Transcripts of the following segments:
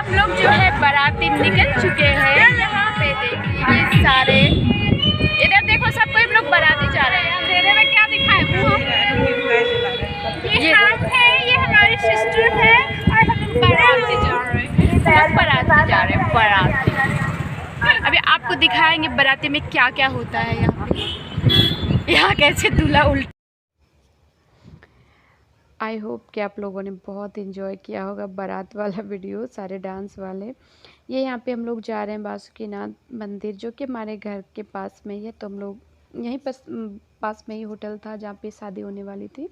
हम लोग जो है बाराती निकल चुके हैं। यहाँ पे देखिए ये सारे, इधर देखो सब कोई लोग बाराती जा रहे हैं। अंधेरे में क्या दिखाए ये हम है, ये हमारी सिस्टर है और हम लोग बाराती जा रहे हैं। बाराती जा रहे हैं बाराती। अभी आपको दिखाएंगे बाराती में क्या क्या होता है। यहाँ कैसे दूल्हा उल्टा। आई होप कि आप लोगों ने बहुत इन्जॉय किया होगा बारात वाला वीडियो, सारे डांस वाले। ये यहाँ पे हम लोग जा रहे हैं बासुकीनाथ मंदिर, जो कि हमारे घर के पास में ही है। तो हम लोग यहीं पास में ही होटल था जहाँ पे शादी होने वाली थी,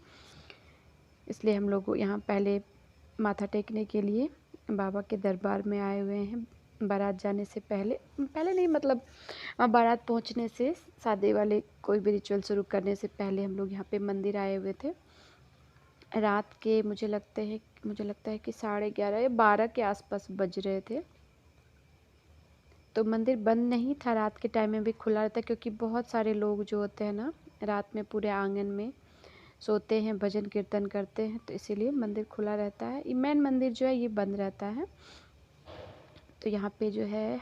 इसलिए हम लोग यहाँ पहले माथा टेकने के लिए बाबा के दरबार में आए हुए हैं। बारात जाने से पहले नहीं, मतलब बारात पहुँचने से, शादी वाले कोई भी रिचुअल शुरू करने से पहले हम लोग यहाँ पे मंदिर आए हुए थे। रात के मुझे लगता है कि 11:30 या 12 के आसपास बज रहे थे। तो मंदिर बंद नहीं था, रात के टाइम में भी खुला रहता है, क्योंकि बहुत सारे लोग जो होते हैं ना, रात में पूरे आंगन में सोते हैं, भजन कीर्तन करते हैं, तो इसीलिए मंदिर खुला रहता है। ये मेन मंदिर जो है ये बंद रहता है। तो यहाँ पे जो है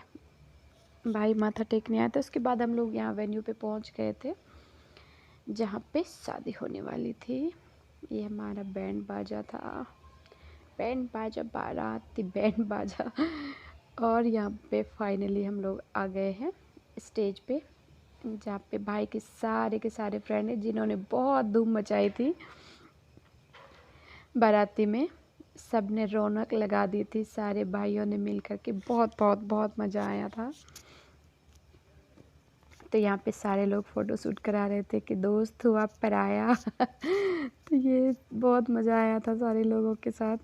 भाई माथा टेकने आया था। उसके बाद हम लोग यहाँ वेन्यू पे पहुँच गए थे जहाँ पे शादी होने वाली थी। ये हमारा बैंड बाजा था, बैंड बाजा, बाराती बैंड बाजा। और यहाँ पे फाइनली हम लोग आ गए हैं स्टेज पे, जहाँ पे भाई के सारे फ्रेंड हैं जिन्होंने बहुत धूम मचाई थी बाराती में। सब ने रौनक लगा दी थी, सारे भाइयों ने मिल कर के बहुत मज़ा आया था। तो यहाँ पे सारे लोग फ़ोटो शूट करा रहे थे कि दोस्त हुआ पराया। तो ये बहुत मज़ा आया था सारे लोगों के साथ।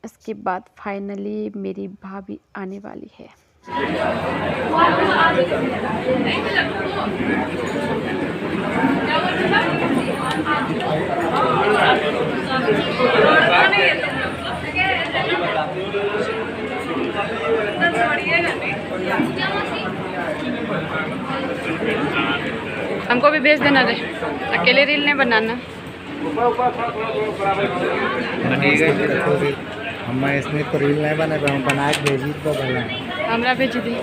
इसके बाद फाइनली मेरी भाभी आने वाली है। हमको भी भेज देना रे, अकेले रील नहीं बनाना। हम इसमें तो रील नहीं बने, हम बना के भेजी तो पहले हमरा भेज दी।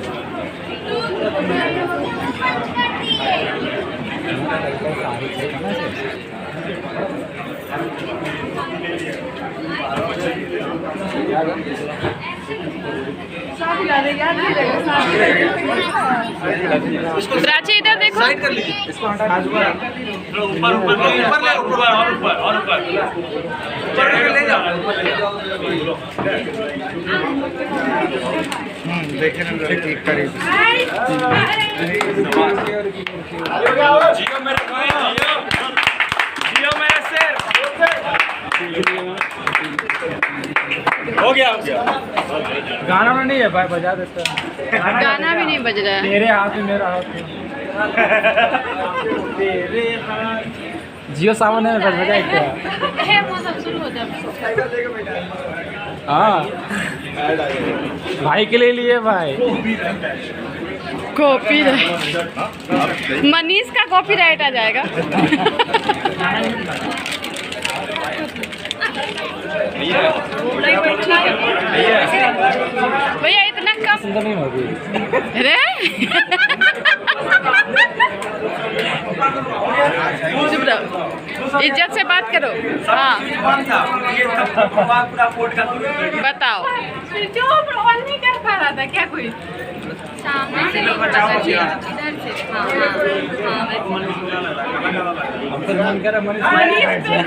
प्राची इधर देखो, साइड कर लीजिए, इसको हटा दीजिए। ऊपर ले जाओ। देखे ना ठीक करीब। जियो मेरे भाई, जियो मेरे शेर। हो गया गाना में नहीं है भाई, बजा देता है। गाना भी नहीं बज रहा है। तेरे हाथ में मेरा हाथ में। तेरे हाथ जियो सावन में बजा क्या है, मौसम शुरू हो जाए। हाँ भाई के लिए भाई कॉपीराइट, मनीष का कॉपीराइट आ जाएगा। भैया इतना कम नहीं होगी। अरे चुप रहो, इज्जत से बात करो। हाँ बताओ, जो नहीं कर पा रहा था क्या कोई सामने से इधर से?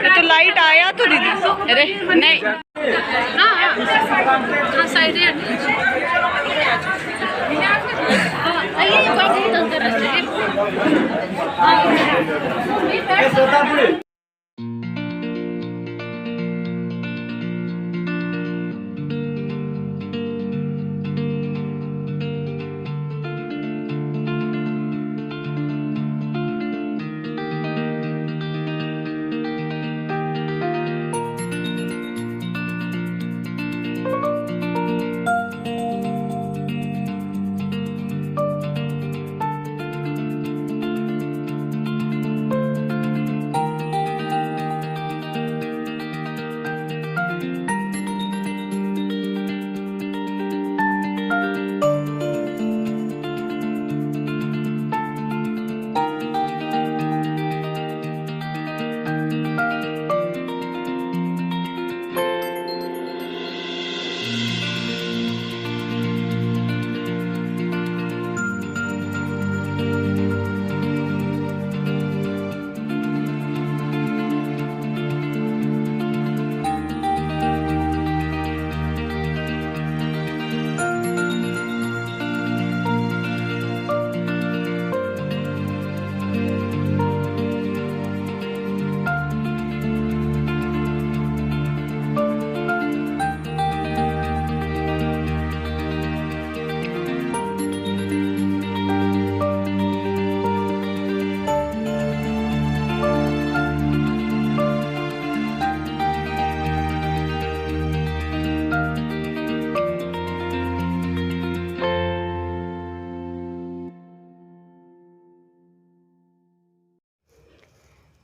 तो लाइट आया तो दीदी। अरे नहीं, हाँ साइड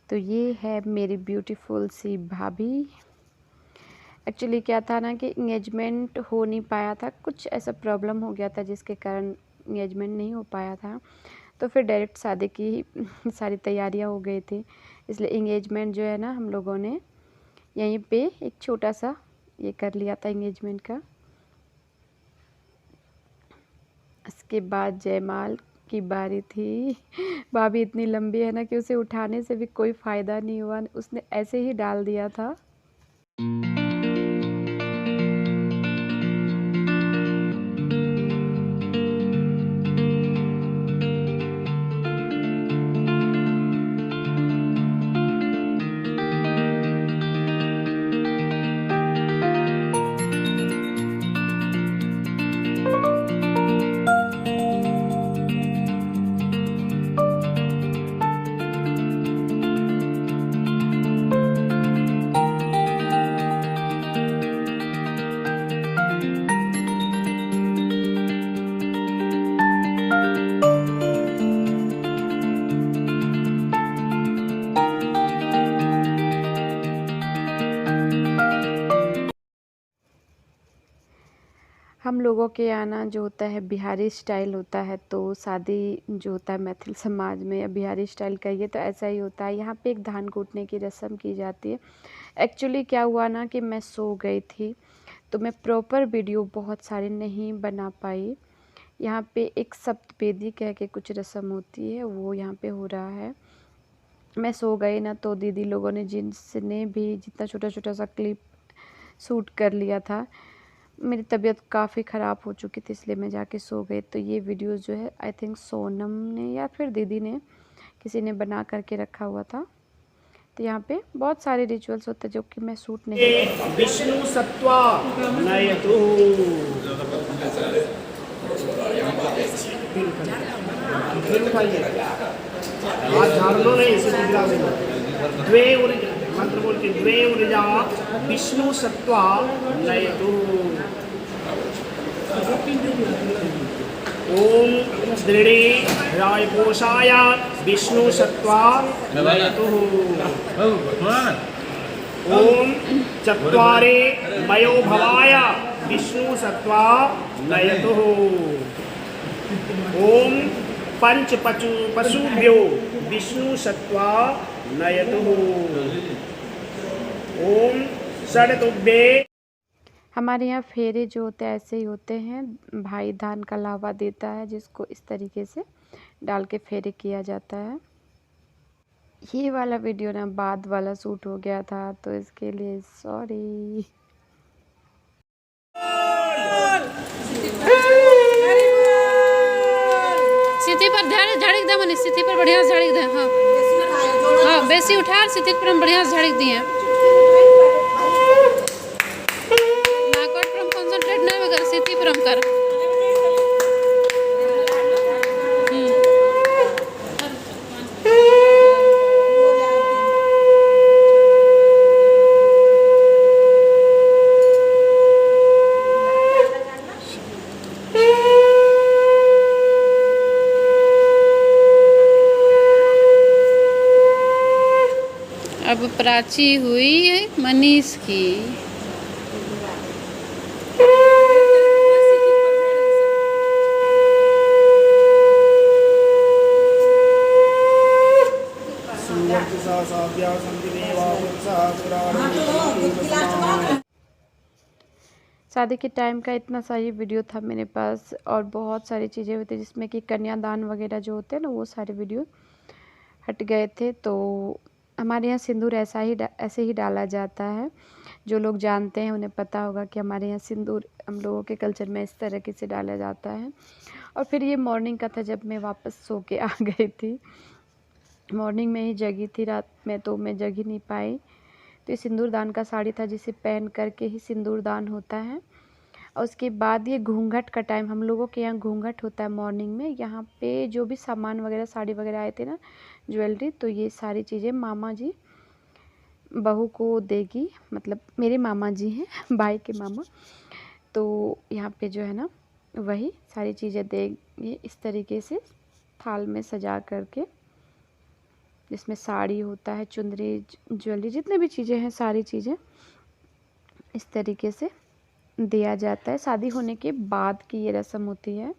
तो ये है मेरी ब्यूटीफुल सी भाभी। एक्चुअली क्या था ना कि इंगेजमेंट हो नहीं पाया था, कुछ ऐसा प्रॉब्लम हो गया था जिसके कारण इंगेजमेंट नहीं हो पाया था। तो फिर डायरेक्ट शादी की सारी तैयारियां हो गई थी, इसलिए इंगेजमेंट जो है ना हम लोगों ने यहीं पे एक छोटा सा ये कर लिया था इंगेजमेंट का। इसके बाद जयमाल की बारी थी। भाभी इतनी लंबी है ना कि उसे उठाने से भी कोई फ़ायदा नहीं हुआ, उसने ऐसे ही डाल दिया था। हम लोगों के यहाँ ना जो होता है बिहारी स्टाइल होता है, तो शादी जो होता है मैथिल समाज में या बिहारी स्टाइल कहिए तो ऐसा ही होता है। यहाँ पे एक धान कूटने की रस्म की जाती है। एक्चुअली क्या हुआ ना कि मैं सो गई थी, तो मैं प्रॉपर वीडियो बहुत सारी नहीं बना पाई। यहाँ पे एक सप्तवेदी कह के कुछ रस्म होती है, वो यहाँ पे हो रहा है। मैं सो गई ना, तो दीदी लोगों ने जिसने भी जितना छोटा छोटा सा क्लिप शूट कर लिया था, मेरी तबीयत काफ़ी ख़राब हो चुकी थी, इसलिए मैं जाके सो गई। तो ये वीडियोस जो है आई थिंक सोनम ने या फिर दीदी ने किसी ने बना करके रखा हुआ था। तो यहाँ पे बहुत सारे रिचुअल्स होते हैं जो कि मैं शूट नहीं। विष्णु सत्वा नयतु आज झाड़ लो नहीं, इसे गिरा देना। द्वे मंत्र बोल के द्वे ऊर्जा विष्णु सत्वा नयतु। ओम दृढ़े रायपोषाय विष्णु सत्वा नयतु। ओम चत्वारे मयो भवाय विष्णु सत्वा नयतु। ओम पंच पशुभ्यो विष्णु सत्वा नयतु। ओम षडतुभ्ये। हमारे यहाँ फेरे जो होते हैं ऐसे ही होते हैं, भाई धान का लावा देता है जिसको इस तरीके से डाल के फेरे किया जाता है। ये वाला वीडियो ना बाद वाला शूट हो गया था, तो इसके लिए सॉरी। सिथी पर झाड़िक दे मनी, सिथी पर बढ़िया झाड़िक दे। हाँ हाँ, बेसी उठा सिथी पर हम बढ़िया झाड़िक दिए। नाकट पर हम कंसंट्रेट नहीं कर, सिथी पर हम कर। अब प्राची हुई है मनीष की। शादी के टाइम का इतना सा ही वीडियो था मेरे पास, और बहुत सारी चीज़ें हुई थी जिसमें कि कन्यादान वगैरह जो होते हैं ना, वो सारे वीडियो हट गए थे। तो हमारे यहाँ सिंदूर ऐसे ही डाला जाता है। जो लोग जानते हैं उन्हें पता होगा कि हमारे यहाँ सिंदूर हम लोगों के कल्चर में इस तरीके से डाला जाता है। और फिर ये मॉर्निंग का था जब मैं वापस सो के आ गई थी। मॉर्निंग में ही जगी थी, रात में तो मैं जग ही नहीं पाई। तो ये सिंदूरदान का साड़ी था जिसे पहन करके ही सिंदूरदान होता है। और उसके बाद ये घूंघट का टाइम, हम लोगों के यहाँ घूंघट होता है मॉर्निंग में। यहाँ पे जो भी सामान वगैरह साड़ी वगैरह आए थे ना, ज्वेलरी, तो ये सारी चीज़ें मामा जी बहू को देगी, मतलब मेरे मामा जी हैं, भाई के मामा। तो यहाँ पे जो है ना वही सारी चीज़ें देगी इस तरीके से थाल में सजा करके, जिसमें साड़ी होता है, चुंदरी, ज्वेलरी, जितने भी चीज़ें हैं सारी चीज़ें इस तरीके से दिया जाता है। शादी होने के बाद की ये रस्म होती है।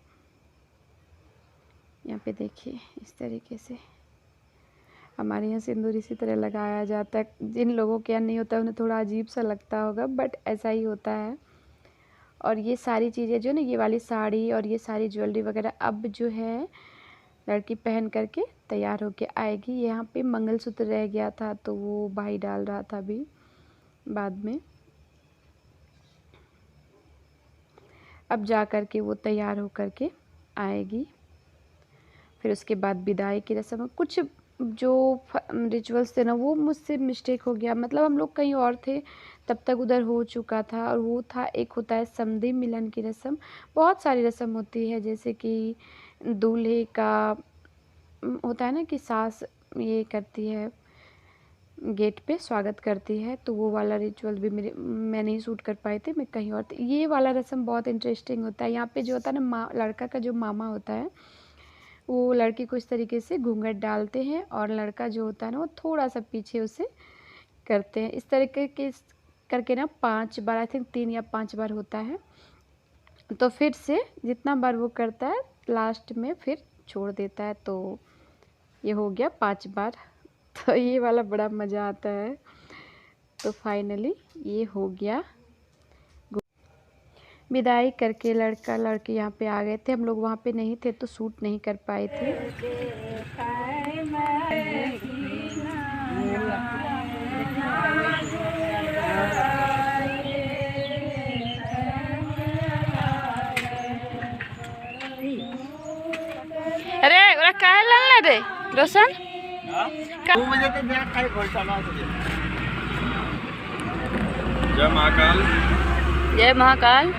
यहाँ पे देखिए इस तरीके से हमारे यहाँ सिंदूर इसी तरह लगाया जाता है। जिन लोगों के यहाँ नहीं होता उन्हें थोड़ा अजीब सा लगता होगा, बट ऐसा ही होता है। और ये सारी चीज़ें जो ना, ये वाली साड़ी और ये सारी ज्वेलरी वगैरह अब जो है लड़की पहन करके तैयार होके आएगी। यहाँ पे मंगलसूत्र रह गया था तो वो भाई डाल रहा था अभी बाद में। अब जा कर के वो तैयार हो करके आएगी। फिर उसके बाद विदाई की रस्म, कुछ जो रिचुअल्स थे ना वो मुझसे मिस्टेक हो गया, मतलब हम लोग कहीं और थे तब तक उधर हो चुका था। और वो था, एक होता है समधी मिलन की रस्म। बहुत सारी रस्म होती है, जैसे कि दूल्हे का होता है ना कि सास ये करती है, गेट पे स्वागत करती है, तो वो वाला रिचुअल भी मैं नहीं शूट कर पाई थी, मैं कहीं और थी। ये वाला रस्म बहुत इंटरेस्टिंग होता है। यहाँ पे जो होता है ना, लड़का का जो मामा होता है वो लड़की को इस तरीके से घूंघट डालते हैं, और लड़का जो होता है ना वो थोड़ा सा पीछे उसे करते हैं इस तरीके के करके ना 5 बार, आई थिंक 3 या 5 बार होता है। तो फिर से जितना बार वो करता है लास्ट में फिर छोड़ देता है, तो ये हो गया 5 बार। तो ये वाला बड़ा मज़ा आता है। तो फाइनली ये हो गया। विदाई करके लड़का लड़की यहाँ पे आ गए थे। हम लोग वहाँ पे नहीं थे तो शूट नहीं कर पाए थे। अरे ओरा काहे लाल रे रोशन? जय महाकाल। जय महाकाल।